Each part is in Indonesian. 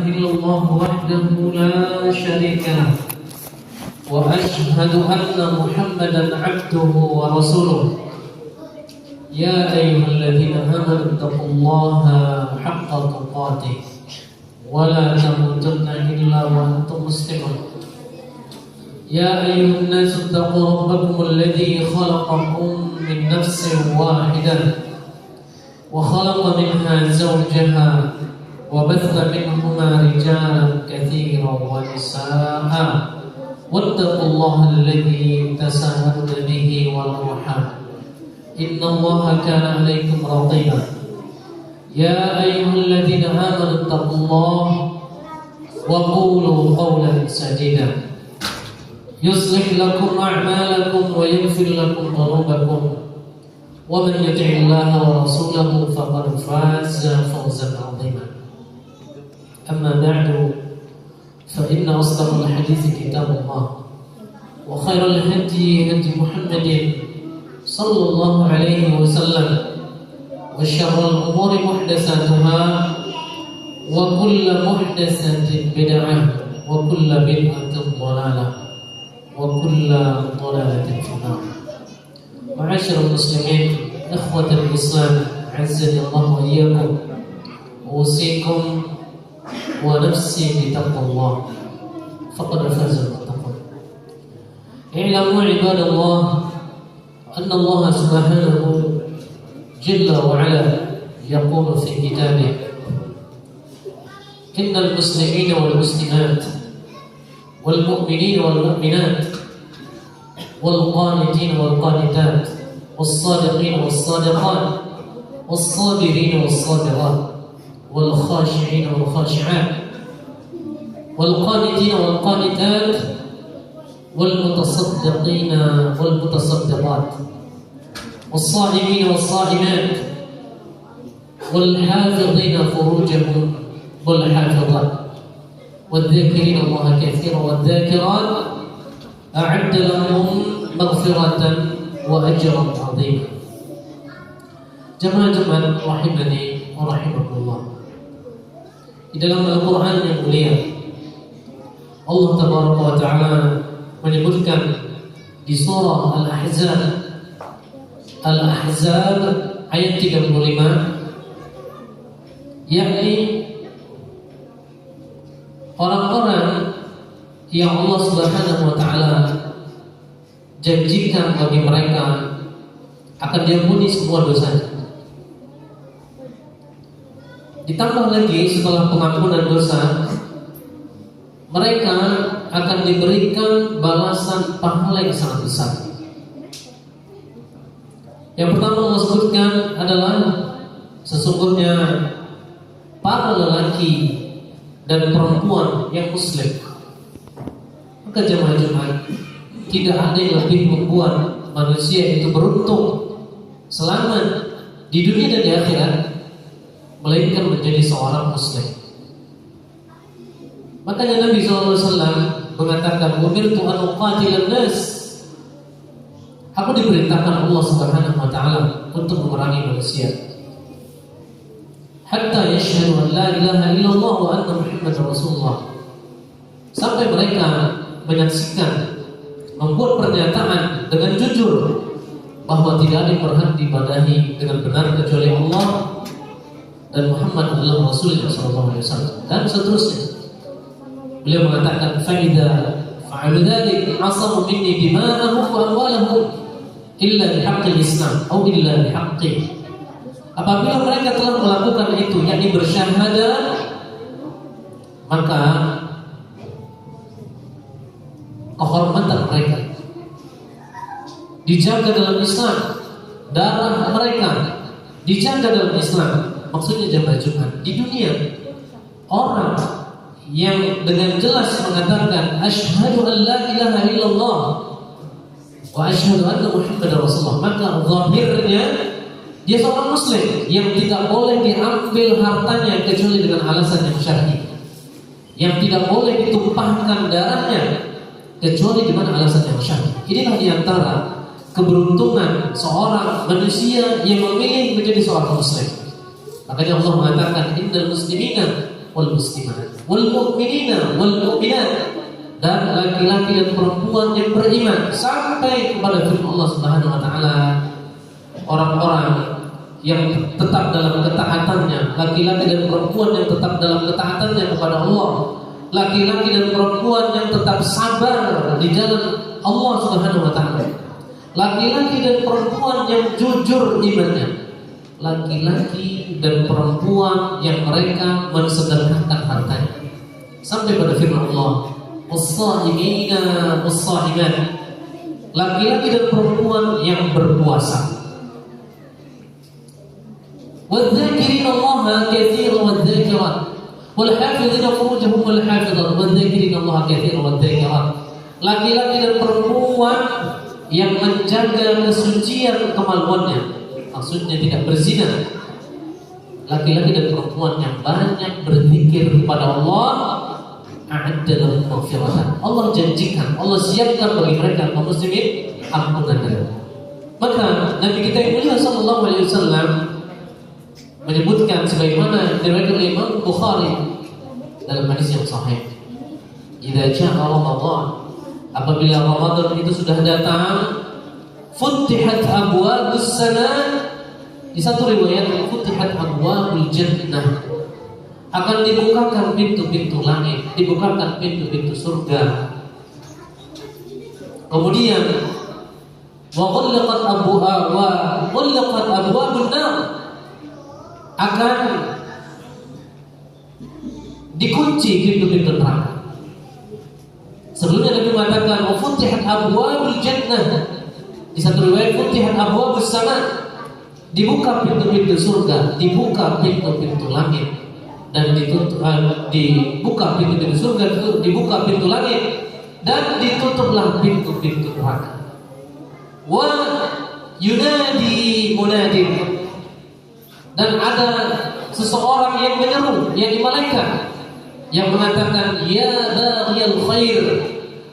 إلا الله وحده لا شريك له وأشهد أن محمدا عبده ورسوله يا أيها الذين آمنوا اتقوا الله حق تقاته ولا تموتن إلا وأنتم مسلمون يا أيها الناس اتقوا ربكم الذي خلقكم من نفس واحدة وخلق منها زوجها وبث منهما رجالا كثيرا ونساء واتقوا الله الذي تساءلون به والأرحام إن الله كان عليكم رقيبا يا أيها الذين آمنوا اتقوا الله وقولوا قولا سديدا يصلح لكم أعمالكم ويغفر لكم ذنوبكم ومن يطع الله ورسوله فقد فاز فوزا عظيما أما بعد فإن أصدق الحديث كتاب الله وخير الهدي هدي محمد صلى الله عليه وسلم وشر الأمور محدثاتها وكل محدثة بدعة وكل بدعة ضلالة وكل ضلالة في النار. معاشر المسلمين إخوة الإسلام عزني الله وإياكم أوصيكم ونفسي بتقوى الله فقد فاز المتقون. اعلموا عباد الله أن الله سبحانه جل وعلا يقول في كتابه إن المسلمين والمسلمات والمؤمنين والمؤمنات والقانتين والقانتات والصادقين والصادقات والصابرين والصابرات والخاشعين والخاشعات والقانتين والقانتات والمتصدقين والمتصدقات والصائمين والصائمات والحافظين فروجهم والحافظات والذاكرين الله كثيرا والذاكرات أعد لهم مغفرة وأجرا عظيما. Jemaah-jemaah rahimani wa rahimakumullah. Di dalam Al-Quran yang mulia Allah Tabaraka wa Ta'ala menyebutkan di surah Al-Ahzab ayat 35, yakni orang-orang yang Allah Subhanahu wa Ta'ala janjikan bagi mereka akan diampuni semua dosanya. Ditambah lagi setelah pengampunan dosa, mereka akan diberikan balasan pahala yang sangat besar. Yang pertama Allah sebutkan adalah sesungguhnya para lelaki dan perempuan yang muslim. Maka jemaah-jemaah, tidak ada yang lebih membuat manusia itu beruntung selamat di dunia dan di akhirat melainkan menjadi seorang muslim. Makanya Nabi SAW mengatakan, "Umirtu an uqatila an-nas." Aku diperintahkan Allah Subhanahu wa Ta'ala untuk memerangi manusia. Hatta yashhadu an la ilaha illallah wa anna Muhammadar Rasulullah. Sampai mereka menyaksikan, membuat pernyataan dengan jujur bahwa tidak ada yang berhak diibadahi dengan benar kecuali Allah dan Muhammad adalah Rasulullah SAW dan seterusnya. Beliau mengatakan, "Fa'idha fa'alu dzalik asamu minni dima'ahum wa amwalahum illa bihaqqil Islam atau illa bihaqqi." Apabila mereka telah melakukan itu, yakni bersyahadat, maka kehormatan mereka dijaga dalam Islam, darah mereka dijaga dalam Islam. Maksudnya jemaah Jumat di dunia, orang yang dengan jelas mengatakan asyhadu an la ilaha illallah wa asyhadu anna Muhammadar Rasulullah, maka zahirnya dia seorang muslim yang tidak boleh diambil hartanya kecuali dengan alasan yang syar'i, yang tidak boleh ditumpahkan darahnya kecuali dengan alasan yang syar'i. Inilah diantara keberuntungan seorang manusia yang memilih menjadi seorang muslim. Makanya Allah mengatakan innal muslimina wal muslimat wal mu'minina wal mu'minat, dan laki-laki dan perempuan yang beriman, sampai kepada firman Allah Subhanahu wa taala, orang-orang yang tetap dalam ketaatannya, laki-laki dan perempuan yang tetap dalam ketaatannya kepada Allah, laki-laki dan perempuan yang tetap sabar di jalan Allah Subhanahu wa taala, laki-laki dan perempuan yang jujur imannya, laki-laki dan perempuan yang mereka mensedekahkan hartanya, sampai pada firman Allah, was-shahimina was-shahimat, laki-laki dan perempuan yang berpuasa, wadh-dhakirina Allaha katsiran wadh-dhakirat, wal hafizina furujahum wal hafizat, wadh-dhakirina Allaha katsiran wadh-dhakirat, laki-laki dan perempuan yang menjaga kesucian kemaluannya, maksudnya tidak berzina, laki-laki dan perempuan yang banyak berzikir kepada Allah, a'adda lahum maghfiratan, Allah janjikan, Allah siapkan bagi mereka kaum muslimin ampunan. Maka Nabi kita yang mulia sallallahu alaihi wasallam menyebutkan sebagaimana diriwayatkan oleh Imam Bukhari dalam hadis yang sahih, idza jaa Ramadan, apabila Ramadan itu sudah datang, futihat abwabus sana, di satu riwayat futihat abwabul jannah, akan dibukakan pintu-pintu langit, dibukakan pintu-pintu surga. Kemudian wa ghallaqat abwabun nar, akan dikunci pintu-pintu neraka. Sebelumnya Nabi mengatakan wa futihat abwabul jannah, di satu riwayat futihat abwabus sama, dibuka pintu-pintu surga, dibuka pintu-pintu langit, dan dibuka pintu-pintu surga, dibuka pintu langit, dan ditutuplah pintu-pintu neraka. Wa yunadi munadin, dan ada seseorang yang menyeru, yakni malaikat, yang mengatakan, ya baghiyal khair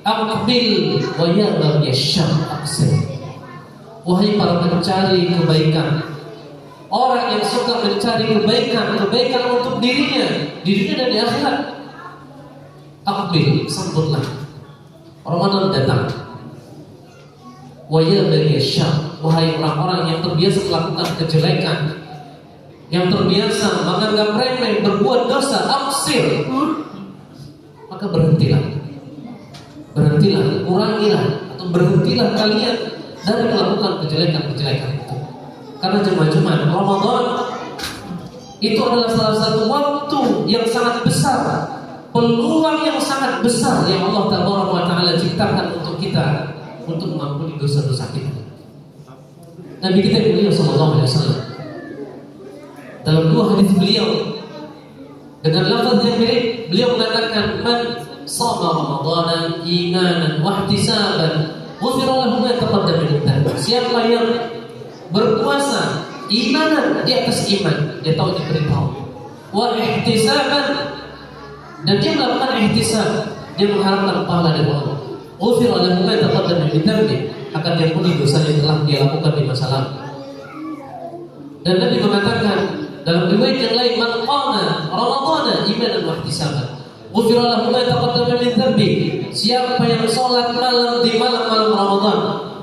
aqbil wa ya baghiyasy syarr aqsir, wahai para pencari kebaikan, orang yang suka mencari kebaikan untuk dirinya dan di akhirat, aqbil, sambutlah, Ramadan datang. Wa ya baghiyasy syarr, wahai orang-orang yang terbiasa melakukan kejelekan, yang terbiasa menganggap remeh, berbuat dosa, aqsir, maka berhentilah, kurangilah, atau berhentilah kalian dari melakukan kejelekan-kejelekan itu. Karena jemaah Ramadan itu adalah salah satu waktu yang sangat besar, peluang yang sangat besar yang Allah Taala ciptakan untuk kita, untuk mengampuni dosa-dosa kita. Nabi kita beliau sallallahu alaihi wasallam dalam dua hadis beliau dengan lafaz yang mirip, beliau mengatakan, man shama ramadhana imanan wa ihtisaban ghufira lahu ma taqaddama min dhanbi, siapa yang berpuasa imanan, di atas iman, dia tahu diberitahu, wa ihtisaban, dan dia melakukan ihtisab, dia mengharapkan pahala dari Allah, ghufira lahu ma taqaddama min dhanbi, akan diampuni dosa yang telah dia lakukan di masa lalu. Dan Nabi mengatakan dalam riwayat yang lain, man qama ramadhana imanan wa ihtisaban ghufira lahu ma taqaddama min dhanbi, siapa yang salat malam di malam-malam Ramadan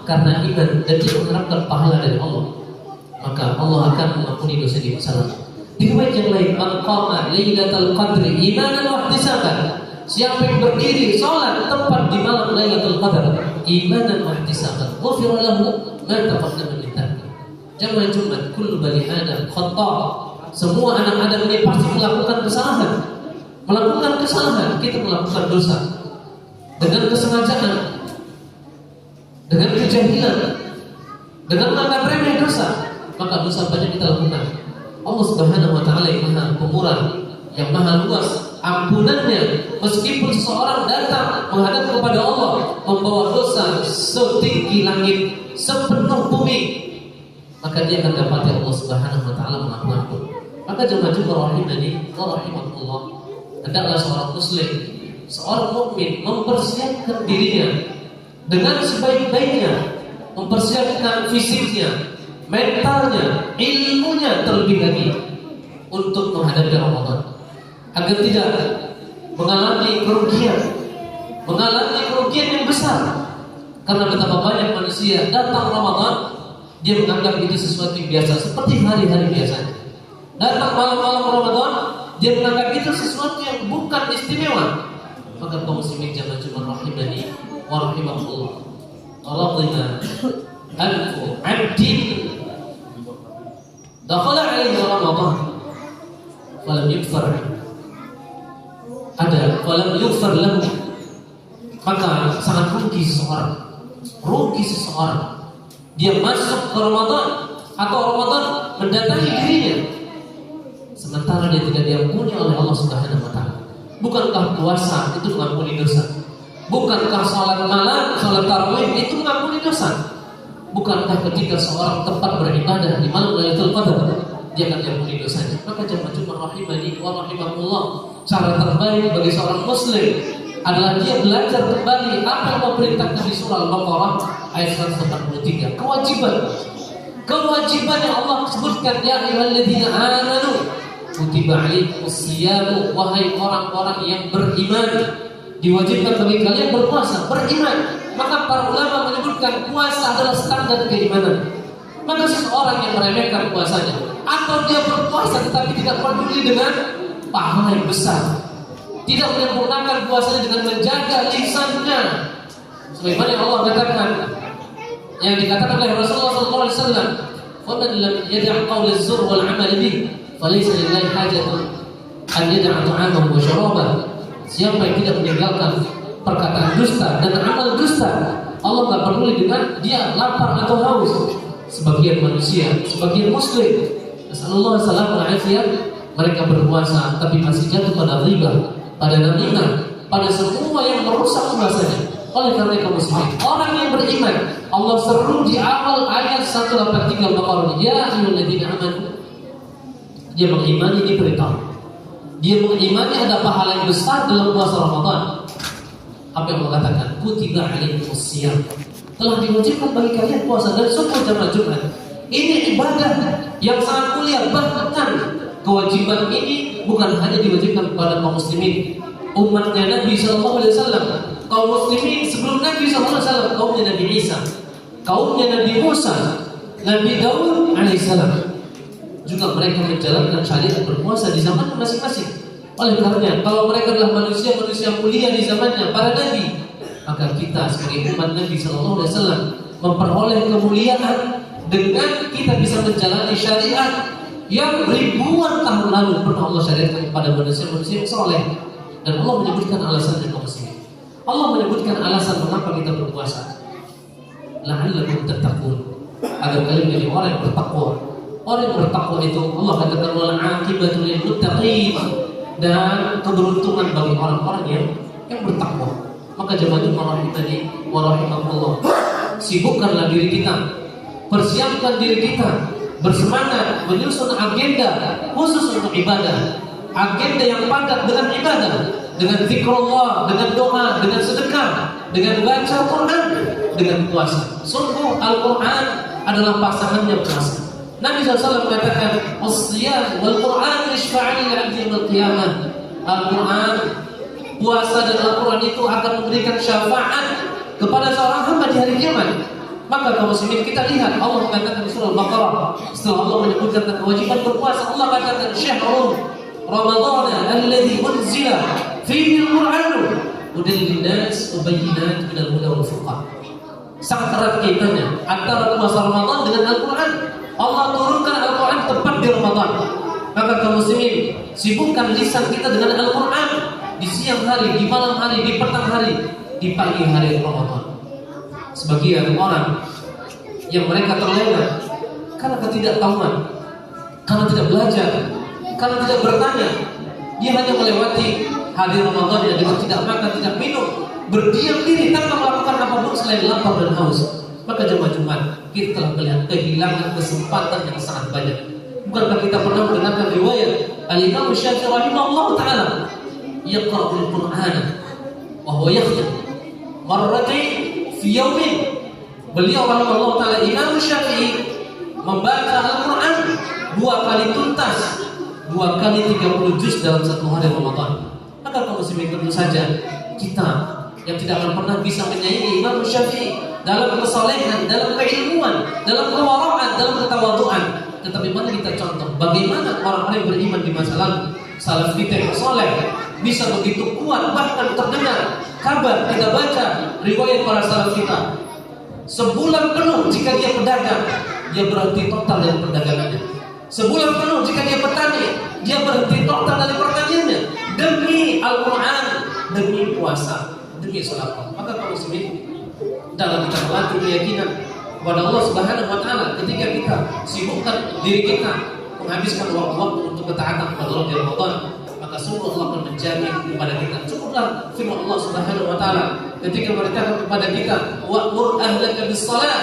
karena iman dan dia mengharapkan pahala dari Allah, maka Allah akan mengampuni dosa di masa lalu. Di riwayat yang lain, man qama lailatul qadri imanan wa ihtisaban, siapa yang berdiri salat tepat di malam Lailatul Qadar imanan wa ihtisaban ghufira lahu ma taqaddama min dhanbi. Jamaah Jumat, kullu bani Adam khata', semua anak Adam ini pasti melakukan kesalahan. Kita melakukan dosa dengan kesengajaan, dengan kejahilan, dengan menganggap remeh dosa, maka dosa banyak kita lakukan. Allah Subhanahu wa taala yang Maha Pemurah, yang Maha luas ampunannya, meskipun seseorang datang menghadap kepada Allah membawa dosa setinggi langit, sepenuh bumi, maka dia akan dapati Allah Subhanahu wa taala mengampuni. Maka jemaah rahimani wa rahimakumullah, hendaklah seorang muslim, seorang mukmin mempersiapkan dirinya dengan sebaik-baiknya, mempersiapkan fisiknya, mentalnya, ilmunya terlebih lagi untuk menghadapi Ramadan. agar tidak mengalami kerugian yang besar. Karena betapa banyak manusia datang Ramadan, dia menganggap itu sesuatu yang biasa, seperti hari-hari biasa. Datang malam-malam Ramadan, dia menganggap itu sesuatu yang bukan istimewa. Maka kaum muslimin jangan cuma rahimani wa rahimakumullah. Radina alfu abdin dakhala alaihi Ramadan falam yughfar lahu, maka sangat rugi seseorang dia masuk ke Ramadan atau Ramadan mendatangi dirinya sementara dia tidak diampuni oleh Allah Subhanahu wa taala. Bukankah puasa itu mengampuni dosa? Bukankah salat malam, salat tarawih itu mengampuni dosa? Bukankah ketika seorang tempat beribadah di malam Lailatul Qadar dia akan diampuni dosanya? Maka jangan cuma rahimani wa rahimakumullah. Cara terbaik bagi seorang muslim adalah dia belajar kembali apa yang Allah perintahkan di surah Al-Baqarah ayat 143. Kewajiban yang Allah sebutkan, ya ayyuhalladzina amanu kutiba alaikumus shiyam, wahai orang-orang yang beriman, diwajibkan bagi kalian berpuasa, beriman. Maka para ulama menyebutkan puasa adalah standar keimanan. Maka seseorang yang meremehkan puasanya atau dia berpuasa tetapi tidak peduli dengan pahala yang besar, tidak menyempurnakan puasanya dengan menjaga lisannya, sebagaimana yang Allah katakan, yang dikatakan oleh Rasulullah SAW, "Faman lam yada' qaul az-zur wal 'amal bih, falaysa lillahi hajatun an yada'a ta'amahu wa syarabahu." Siapa yang tidak meninggalkan perkataan dusta dan amal dusta, Allah tak peduli dengan dia lapar atau haus. Sebagian manusia, sebagian muslim, nasallallahu alaihi wasallam, mereka berpuasa tapi masih jatuh pada riba, pada namimah, pada semua yang merusak puasanya. Oleh karena itu muslimin, orang yang beriman, Allah seru di awal ayat 183 Al-Baqarah, ya ayyuhalladzina amanu. Dia mengimani ini perintah. Dia mengimani ada pahala yang besar dalam puasa Ramadan. Apa yang Allah katakan? Kutiba alaikumus shiyam. Telah diwajibkan bagi kalian puasa dan syukur jamaah Jumat. Ini ibadah yang sangat mulia. Bahkan kewajiban ini bukan hanya diwajibkan kepada kaum muslimin, umatnya Nabi SAW, kaum muslimin sebelum Nabi SAW, kaumnya Nabi Isa, kaumnya Nabi Musa, Nabi Daud alaihissalam. Juga mereka menjalankan syariat berpuasa di zaman masing-masing. Oleh karenanya, kalau mereka adalah manusia-manusia mulia di zamannya para nabi, maka kita sebagai umat Nabi SAW memperoleh kemuliaan dengan kita bisa menjalani syariat yang ribuan tahun lalu pernah Allah syariatkan kepada manusia-manusia yang soleh. Dan Allah menyebutkan alasannya kaum muslimin. Allah menyebutkan alasan mengapa kita berpuasa. La'allakum tattaqun, agar kalian menjadi orang yang bertakwa. Orang yang bertakwa itu Allah katakan wal 'aqibatu lil muttaqin, dan keberuntungan bagi orang-orang yang bertakwa. Maka jemaah rahimani wa rahimakumullah, sibukkanlah diri kita, persiapkan diri kita, bersemangat menyusun agenda khusus untuk ibadah, agenda yang padat dengan ibadah, dengan zikrullah, dengan doa, dengan sedekah, dengan baca Quran, dengan puasa. Sungguh Al-Quran adalah pasangannya puasa. Nabi SAW mengatakan, "As-siyam wal Quran yashfa'ani li'abdi yaumil qiyamah." Al-Quran, puasa dan Al-Quran itu akan memberikan syafaat kepada seorang hamba di hari kiamat. Maka kaum muslimin, kita lihat Allah mengatakan di surah Al-Baqarah, setelah Allah menyebutkan kewajiban berpuasa, Allah katakan syahrul Ramadan alladzi unzila fihi al-Qur'an hudan lin-nas wa bayyinatin minal huda wal furqan. Sangat erat kaitannya antara puasa Ramadan dengan Al-Quran. Allah turunkan Al-Quran tepat di Ramadan. Maka kaum muslimin, sibukkan lisan kita dengan Al-Quran di siang hari, di malam hari, di petang hari, di pagi hari Ramadan. Sebagian orang yang mereka terlena karena ketidaktahuan, karena tidak belajar, karena tidak bertanya, dia hanya melewati hari Ramadan dengan tidak makan, tidak minum, berdiam diri tanpa melakukan apapun selain lapar dan haus. Maka jemaah Jumat, kita telah melihat kehilangan kesempatan yang sangat banyak. Bukankah kita pernah mendengarkan riwayat Al-Imam Syafi'i rahimahullah ta'ala, yaqra'ul Qur'ana wa huwa yakhtham marratain fi yawmin. Beliau rahimahullah ta'ala, Imam Syafi'i, membaca Al-Quran 2 kali tuntas 2 kali 30 juz dalam satu hari Ramadan. Maka kaum muslimin, tentu saja kita yang tidak akan pernah bisa menyaingi Imam Syafi'i dalam kesalehan, dalam keilmuan, dalam kewara'an, dalam ketawaduan. Tetapi mari kita contoh bagaimana orang-orang yang beriman di masa lalu, salaf kita yang saleh, bisa begitu kuat, bahkan terdengar kabar, kita baca riwayat para salaf kita. Sebulan penuh jika dia pedagang, dia berhenti total dari perdagangannya. Sebulan penuh jika dia petani, dia berhenti total dari pertaniannya demi Al-Quran, demi puasa, demi sedekah. Maka kaum muslimin, dalam kita melatih keyakinan kepada Allah Subhanahu wa taala, ketika kita sibukkan diri kita menghabiskan waktu-waktu untuk ketaatan kepada Allah di Ramadan, maka sungguh Allah akan menjamin kepada kita. Cukuplah firman Allah Subhanahu wa taala ketika merintahkan kepada kita, wa'mur ahlaka bis-shalah,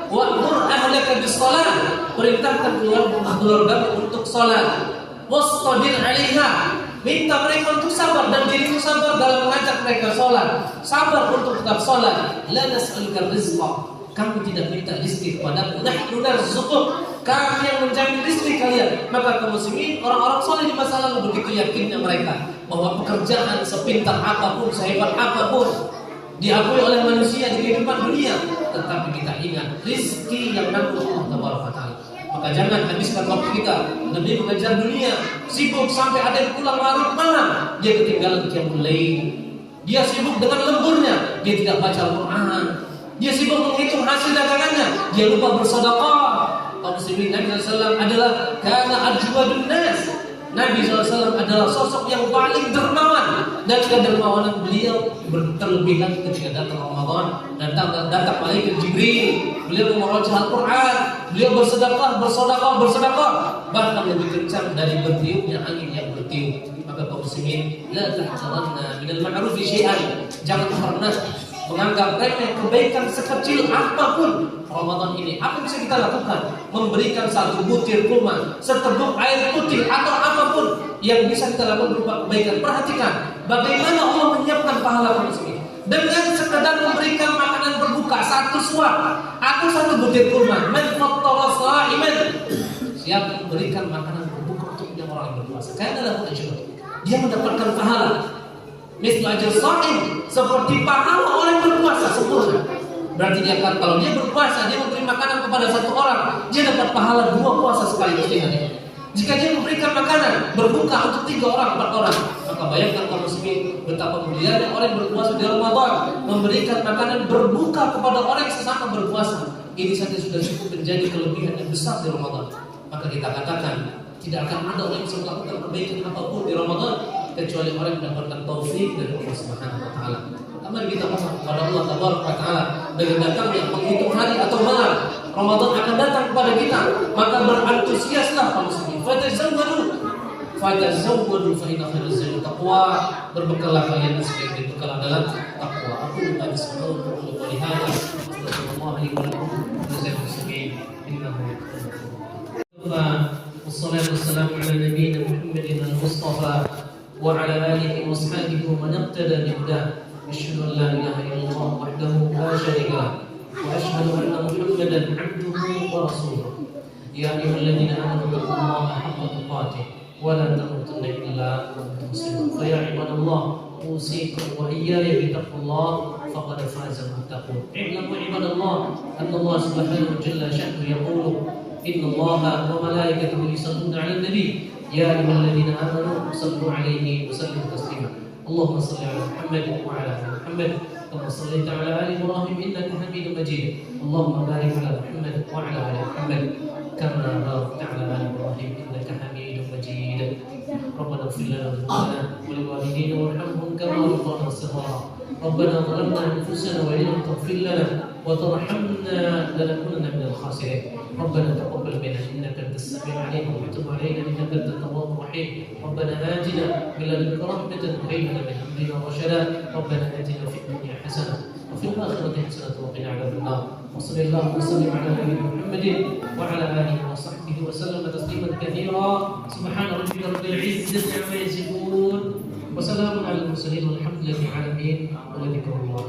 wa'mur ahlaka bis-shalah, perintahkan keluarga untuk salat, wastabir 'alaiha, minta mereka untuk sabar dan dirimu sabar dalam mengajak mereka salat, sabar untuk tetap salat. La nas'aluka rizqa, kami tidak minta rezeki kepadamu, nahnu narzuquk, kami yang menjamin rezeki kalian. Maka kaum muslimin, orang-orang saleh di masa lalu begitu yakinnya mereka bahwa pekerjaan sepintar apapun, sehebat apapun, diakui oleh manusia di kehidupan dunia, tetapi kita ingat rezeki yang nanggung Allah Tabaraka Ta'ala. Maka jangan habiskan waktu kita demi mengejar dunia, sibuk sampai ada yang pulang larut malam, dia ketinggalan qiyamul lail. Dia sibuk dengan lemburnya, dia tidak baca Al-Quran. Dia sibuk menghitung hasil dagangannya, dia lupa bersedekah. Kaum muslimin, Nabi SAW adalah kana ajwadun nas. Nabi SAW adalah sosok yang paling dermawan, dan kedermawanan beliau terlebih lagi ketika datang Ramadan, datang malaikat Jibril, beliau membaca Al-Quran, beliau bersedekah, bahkan lebih kencang dari bertiupnya angin yang bertiup. Maka kaum muslimin, la tahqiranna minal ma'rufi syai'an, jangan pernah menganggap remeh kebaikan sekecil apapun. Ramadan ini apa yang bisa kita lakukan? Memberikan satu butir kurma, seteguk air putih, atau apapun yang bisa kita lakukan berupa kebaikan. Perhatikan bagaimana Allah menyiapkan pahala kaum muslimin. Dengan sekedar memberikan makanan berbuka, satu suap atau satu butir kurma, man fattara sha'iman, siapa memberikan makanan berbuka untuk yang orang yang berpuasa, karena adalah ajr, dia mendapatkan pahala mislu ajr sha'im, seperti pahala orang yang berpuasa sempurna. Berarti dia akan, kalau dia berpuasa, dia memberi makanan kepada satu orang, dia dapat pahala 2 puasa sekaligus dengan ini. Jika dia memberikan makanan berbuka untuk 3 orang, 4 orang, maka bayangkan kaum muslimin betapa mulianya orang yang berpuasa di Ramadan, memberikan makanan berbuka kepada orang yang sesama berpuasa. Ini saja sudah cukup menjadi kelebihan yang besar di Ramadan. Maka kita katakan tidak akan ada orang yang bisa melakukan kebaikan apapun di Ramadan kecuali orang yang mendapatkan taufik dari Allah Subhanahu wa taala. Mari kita mohon kepada Allah Tabaraka Ta'ala dengan datangnya menghitung hari atau malam Ramadan akan datang kepada kita, maka berantusiaslah kaum muslimin. Fatazawwadu fa inna khairaz zadi taqwa, berbekallah kalian sebaik bekal adalah takwa. Aku minta bismillah untuk melihat Rasulullah alaihi wasallam. Wassalatu wassalamu ala nabiyyina Muhammadin al-Mustafa wa ala alihi wa ashabihi wa man iqtada bihudah. أشهد أن لا إله إلا الله وحده لا شريك له وأشهد أن محمدا عبده ورسوله يا أيها الذين آمنوا اتقوا الله حق تقاته ولا تموتن إلا وأنتم مسلمون فيا عباد الله أوصيكم وإياي بتقوى الله فقد فاز المتقون. اعلموا عباد الله أن الله سبحانه جل شأنه يقول إن الله وملائكته يصلون على النبي يا أيها الذين آمنوا صلوا عليه وسلموا تسليما. اللهم صل على محمد وعلى ال محمد كما صليت على ال ابراهيم انك حميد مجيد. اللهم بارك على محمد وعلى ال محمد كما باركت على ال ابراهيم انك حميد مجيد. ربنا اغفر لنا ذنوبنا ولوالدينا وارحمهم كما ربنا صغارا. ربنا ظلمنا انفسنا وان لم تغفر لنا وترحمنا لنكونن من الخاسرين. ربنا تقبل منا انك انت السميع العليم وتب علينا انك انت التواب الرحيم. ربنا آتنا من لدنك رحمة وهب لنا من أمرنا رشدا. ربنا آتنا في الدنيا حسنة وفي الآخرة حسنة وقنا عذاب النار. وصلى الله وسلم على نبينا محمد وعلى آله وصحبه وسلم تسليما كثيرا. سبحان ربك رب العزة عما يصفون وسلام على المرسلين والحمد لله رب العالمين ولذكر الله.